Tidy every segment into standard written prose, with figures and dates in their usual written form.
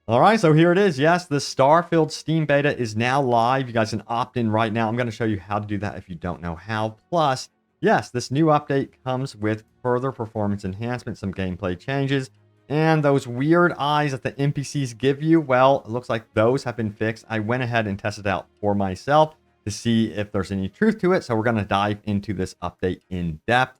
All right, so here it is. Yes, the Starfield Steam beta is now live. You guys can opt in right now. I'm going to show you how to do that if you don't know how. Plus, yes, this new update comes with further performance enhancements, some gameplay changes, and those weird eyes that the NPCs give you, well, it looks like those have been fixed. I went ahead and tested out for myself to see if there's any truth to it, so we're going to dive into this update in depth.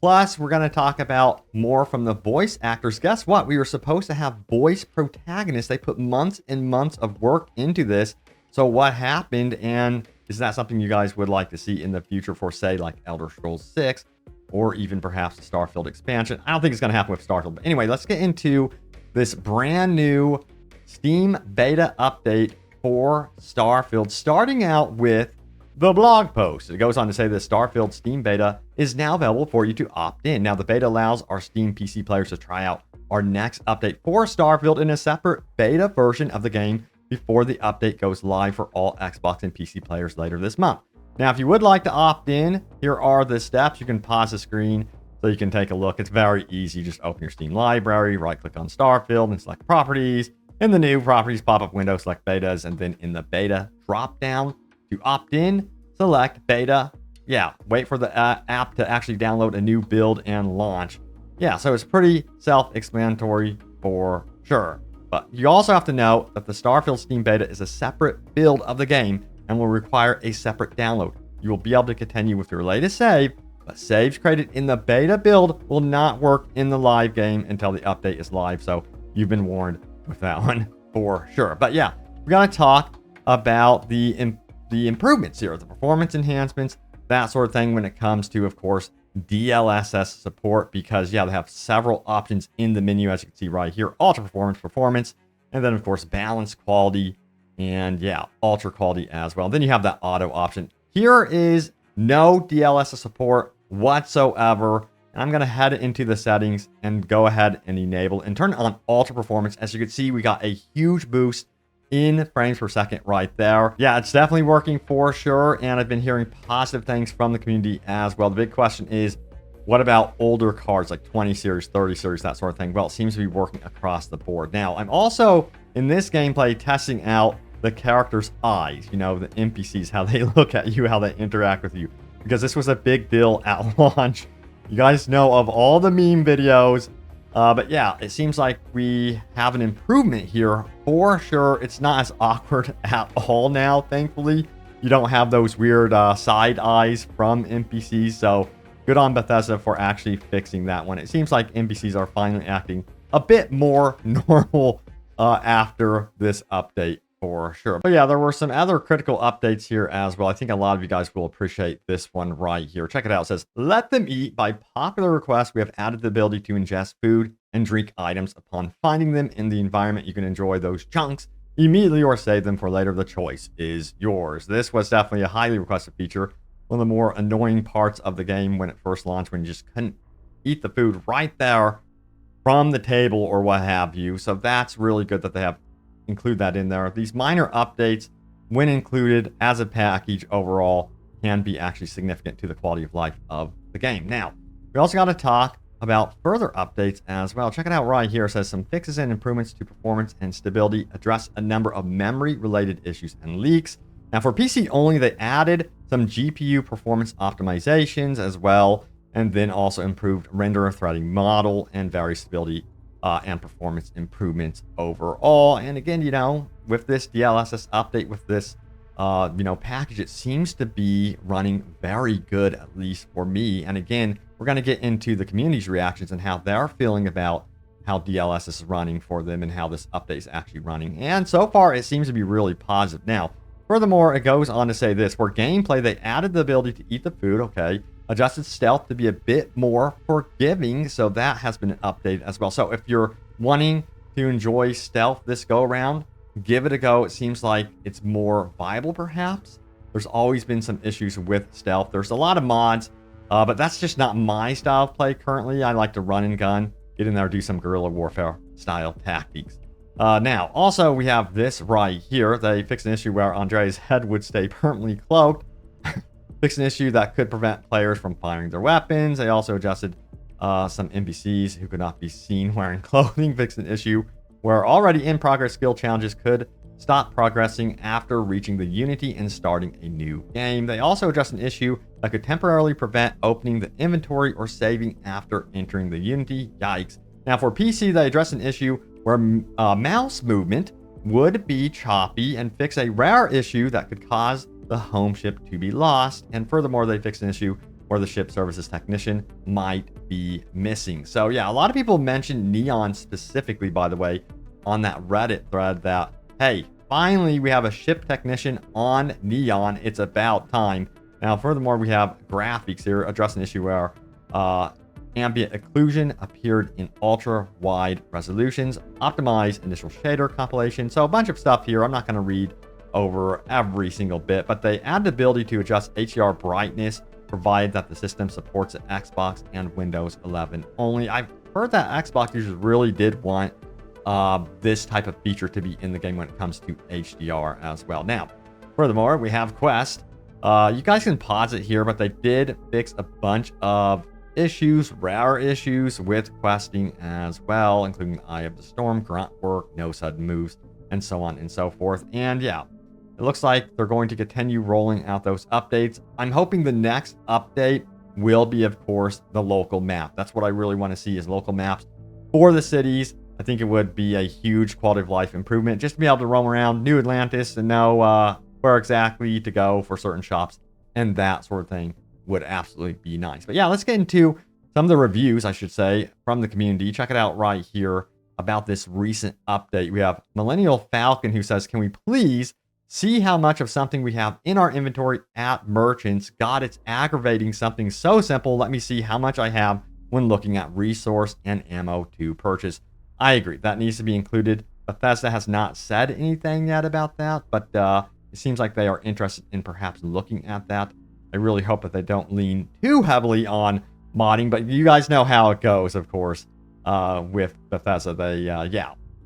Plus, we're going to talk about more from the voice actors. Guess what? We were supposed to have voice protagonists. They put months and months of work into this. So what happened? And is that something you guys would like to see in the future for, say, like Elder Scrolls 6 or even perhaps the Starfield expansion? I don't think it's going to happen with Starfield. But anyway, let's get into this brand new Steam beta update for Starfield, starting out with the blog post. It goes on to say the Starfield Steam beta is now available for you to opt in. Now, the beta allows our Steam PC players to try out our next update for Starfield in a separate beta version of the game before the update goes live for all Xbox and PC players later this month. Now, if you would like to opt in, here are the steps. You can pause the screen so you can take a look. It's very easy. Just open your Steam library, right-click on Starfield and select Properties. In the new Properties pop-up window, select Betas, and then in the Beta drop-down, to opt in, select beta. Yeah, wait for the app to actually download a new build and launch. Yeah, so it's pretty self-explanatory for sure. But you also have to know that the Starfield Steam beta is a separate build of the game and will require a separate download. You will be able to continue with your latest save, but saves created in the beta build will not work in the live game until the update is live. So you've been warned with that one for sure. But yeah, we're going to talk about the improvements here, the performance enhancements, that sort of thing when it comes to, of course, DLSS support, because yeah, they have several options in the menu, as you can see right here: ultra performance, and then of course balance, quality, and yeah, ultra quality as well. Then you have that auto option. Here is no DLSS support whatsoever. And I'm going to head into the settings and go ahead and enable and turn on ultra performance. As you can see, we got a huge boost in frames per second right there. Yeah, it's definitely working for sure. And I've been hearing positive things from the community as well. The big question is, what about older cards like 20 series, 30 series, that sort of thing? Well, it seems to be working across the board. Now, I'm also in this gameplay testing out the characters' eyes, you know, the NPCs, how they look at you, how they interact with you, because this was a big deal at launch. You guys know of all the meme videos. But yeah, it seems like we have an improvement here for sure. It's not as awkward at all now, thankfully. You don't have those weird side eyes from NPCs. So good on Bethesda for actually fixing that one. It seems like NPCs are finally acting a bit more normal after this update for sure. But yeah, there were some other critical updates here as well. I think a lot of you guys will appreciate this one right here. Check it out. It says, let them eat. By popular request, we have added the ability to ingest food and drink items. Upon finding them in the environment, you can enjoy those chunks immediately or save them for later. The choice is yours. This was definitely a highly requested feature. One of the more annoying parts of the game when it first launched, when you just couldn't eat the food right there from the table or what have you. So that's really good that they have include that in there. These minor updates, when included as a package overall, can be actually significant to the quality of life of the game. Now, we also got to talk about further updates as well. Check it out right here. It says some fixes and improvements to performance and stability address a number of memory-related issues and leaks. Now, for PC only, they added some GPU performance optimizations as well, and then also improved render threading model and various stability and performance improvements overall. And again, you know, with this DLSS update, with this, package, it seems to be running very good, at least for me. And again, we're going to get into the community's reactions and how they're feeling about how DLSS is running for them and how this update is actually running. And so far, it seems to be really positive. Now, furthermore, it goes on to say this: for gameplay, they added the ability to eat the food, okay, adjusted stealth to be a bit more forgiving, so that has been updated as well. So if you're wanting to enjoy stealth this go around, give it a go. It seems like it's more viable, perhaps. There's always been some issues with stealth. There's a lot of mods, but that's just not my style of play currently. I like to run and gun, get in there, do some guerrilla warfare style tactics. Now, also, we have this right here. They fixed an issue where Andrea's head would stay permanently cloaked. Fixed an issue that could prevent players from firing their weapons. They also adjusted some NPCs who could not be seen wearing clothing. Fixed an issue where already in progress skill challenges could stop progressing after reaching the Unity and starting a new game. They also addressed an issue that could temporarily prevent opening the inventory or saving after entering the Unity. Yikes. Now for PC, they addressed an issue where mouse movement would be choppy and fix a rare issue that could cause the home ship to be lost. And furthermore, they fixed an issue where the ship services technician might be missing. So yeah, a lot of people mentioned Neon specifically, by the way, on that Reddit thread that, hey, finally we have a ship technician on Neon. It's about time. Now, furthermore, we have graphics here addressing an issue where ambient occlusion appeared in ultra wide resolutions, optimized initial shader compilation. So a bunch of stuff here. I'm not going to read over every single bit, but they add the ability to adjust HDR brightness, provided that the system supports Xbox and Windows 11 only. I've heard that Xbox users really did want this type of feature to be in the game when it comes to HDR as well. Now, furthermore, we have Quest. You guys can pause it here, but they did fix a bunch of issues, rare issues with questing as well, including Eye of the Storm, grunt work, no sudden moves, and so on and so forth. And yeah, it looks like they're going to continue rolling out those updates. I'm hoping the next update will be, of course, the local map. That's what I really want to see, is local maps for the cities. I think it would be a huge quality of life improvement just to be able to roam around New Atlantis and know where exactly to go for certain shops, and that sort of thing would absolutely be nice. But yeah, let's get into some of the reviews, I should say, from the community. Check it out right here about this recent update. We have Millennial Falcon who says, can we please see how much of something we have in our inventory at merchants? God, it's aggravating. Something so simple. Let me see how much I have when looking at resource and ammo to purchase. I agree. That needs to be included. Bethesda has not said anything yet about that, but it seems like they are interested in perhaps looking at that. I really hope that they don't lean too heavily on modding, but you guys know how it goes, of course, with Bethesda.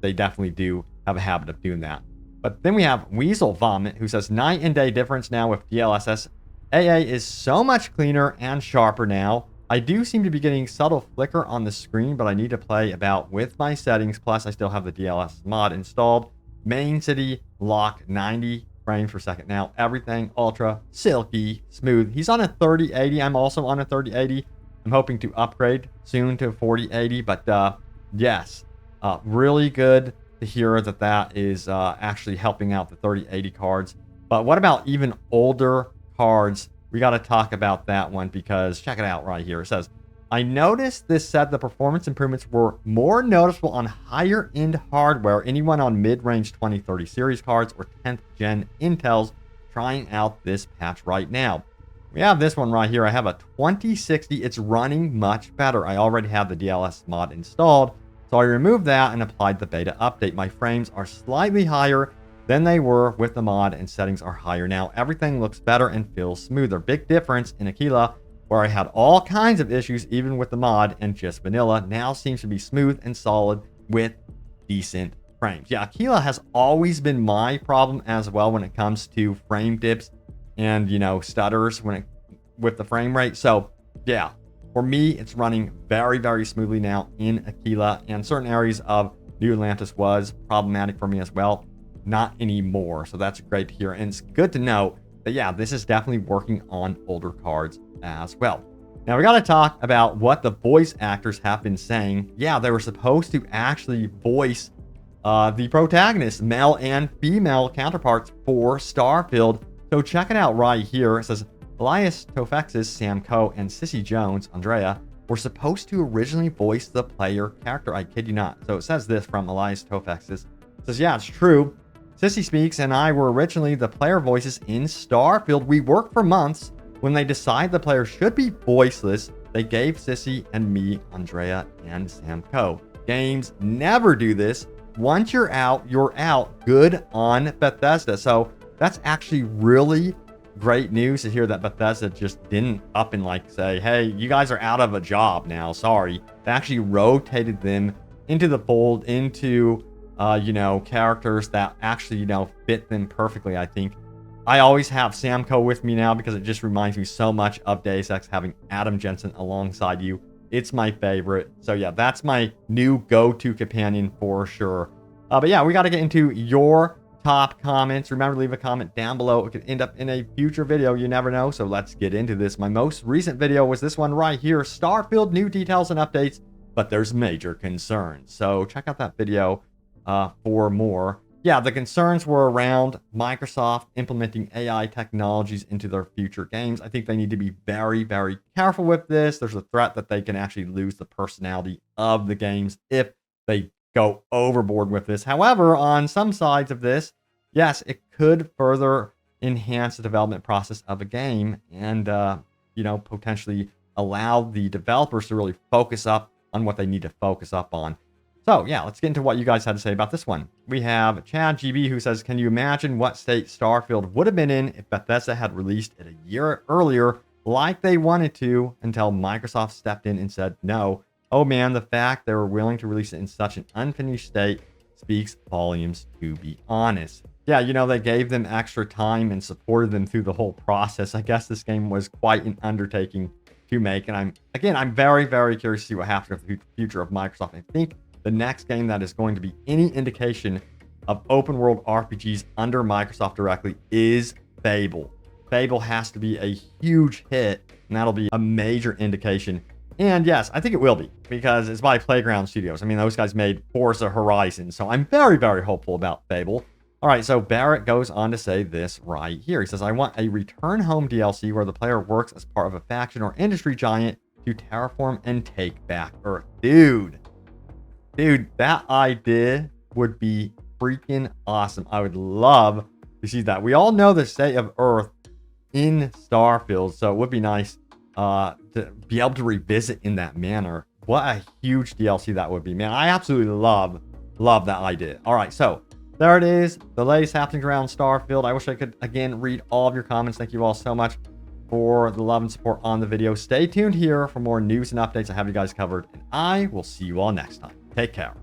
They definitely do have a habit of doing that. But then we have Weasel Vomit, who says, night and day difference now with DLSS. AA is so much cleaner and sharper now. I do seem to be getting subtle flicker on the screen, but I need to play about with my settings. Plus, I still have the DLS mod installed. Main city lock 90 frames per second now. Everything ultra silky smooth. He's on a 3080. I'm also on a 3080. I'm hoping to upgrade soon to 4080. But yes, really good to hear that that is actually helping out the 3080 cards. But what about even older cards? We got to talk about that one, because check it out right here. It says, I noticed this said the performance improvements were more noticeable on higher end hardware. Anyone on mid-range 2030 series cards or 10th gen Intels trying out this patch right now. We have this one right here. I have a 2060. It's running much better. I already have the DLS mod installed, so I removed that and applied the beta update. My frames are slightly higher than they were with the mod, and settings are higher now. Everything looks better and feels smoother. Big difference in Aquila, where I had all kinds of issues even with the mod and just vanilla, now seems to be smooth and solid with decent frames. Yeah, Aquila has always been my problem as well when it comes to frame dips and, you know, stutters with the frame rate. So yeah, for me, it's running very, very smoothly now in Aquila, and certain areas of New Atlantis was problematic for me as well. Not anymore. So that's great to hear. And it's good to know that, yeah, this is definitely working on older cards as well. Now we got to talk about what the voice actors have been saying. Yeah, they were supposed to actually voice the protagonist, male and female counterparts for Starfield. So check it out right here. It says Elias Tofexis, Sam Coe, and Sissy Jones, Andrea, were supposed to originally voice the player character. I kid you not. So it says this from Elias Tofexis. It says, yeah, it's true. Sissy Speaks and I were originally the player voices in Starfield. We worked for months. When they decided the player should be voiceless, they gave Sissy and me, Andrea, and Sam Coe. Games never do this. Once you're out, you're out. Good on Bethesda. So that's actually really great news to hear that Bethesda just didn't up and like say, hey, you guys are out of a job now. Sorry. They actually rotated them into the fold, into characters that actually, fit them perfectly, I think. I always have Sam Coe with me now because it just reminds me so much of Deus Ex, having Adam Jensen alongside you. It's my favorite. So yeah, that's my new go-to companion for sure But yeah, we got to get into your top comments. Remember to leave a comment down below. It could end up in a future video. You never know. So let's get into this. My most recent video was this one right here. Starfield, new details and updates, but there's major concerns. So check out that video for more. Yeah, the concerns were around Microsoft implementing AI technologies into their future games. I think they need to be very, very careful with this. There's a threat that they can actually lose the personality of the games if they go overboard with this. However, on some sides of this, yes, it could further enhance the development process of a game and, you know, potentially allow the developers to really focus up on what they need to focus up on. So, yeah, let's get into what you guys had to say about this one. We have ChadGB who says, can you imagine what state Starfield would have been in if Bethesda had released it a year earlier like they wanted to until Microsoft stepped in and said no? Oh man, the fact they were willing to release it in such an unfinished state speaks volumes, to be honest. Yeah, you know, they gave them extra time and supported them through the whole process. I guess this game was quite an undertaking to make. And I'm very, very curious to see what happens with the future of Microsoft. I think the next game that is going to be any indication of open world RPGs under Microsoft directly is Fable. Fable has to be a huge hit, and that'll be a major indication. And yes, I think it will be, because it's by Playground Studios. I mean, those guys made Forza Horizon, so I'm very, very hopeful about Fable. All right, so Barrett goes on to say this right here. He says, I want a Return Home DLC where the player works as part of a faction or industry giant to terraform and take back Earth. Dude, that idea would be freaking awesome. I would love to see that. We all know the state of Earth in Starfield, so it would be nice to be able to revisit in that manner. What a huge DLC that would be, man. I absolutely love that idea. All right, so there it is. The latest happenings around Starfield. I wish I could, again, read all of your comments. Thank you all so much for the love and support on the video. Stay tuned here for more news and updates. I have you guys covered, and I will see you all next time. Take care.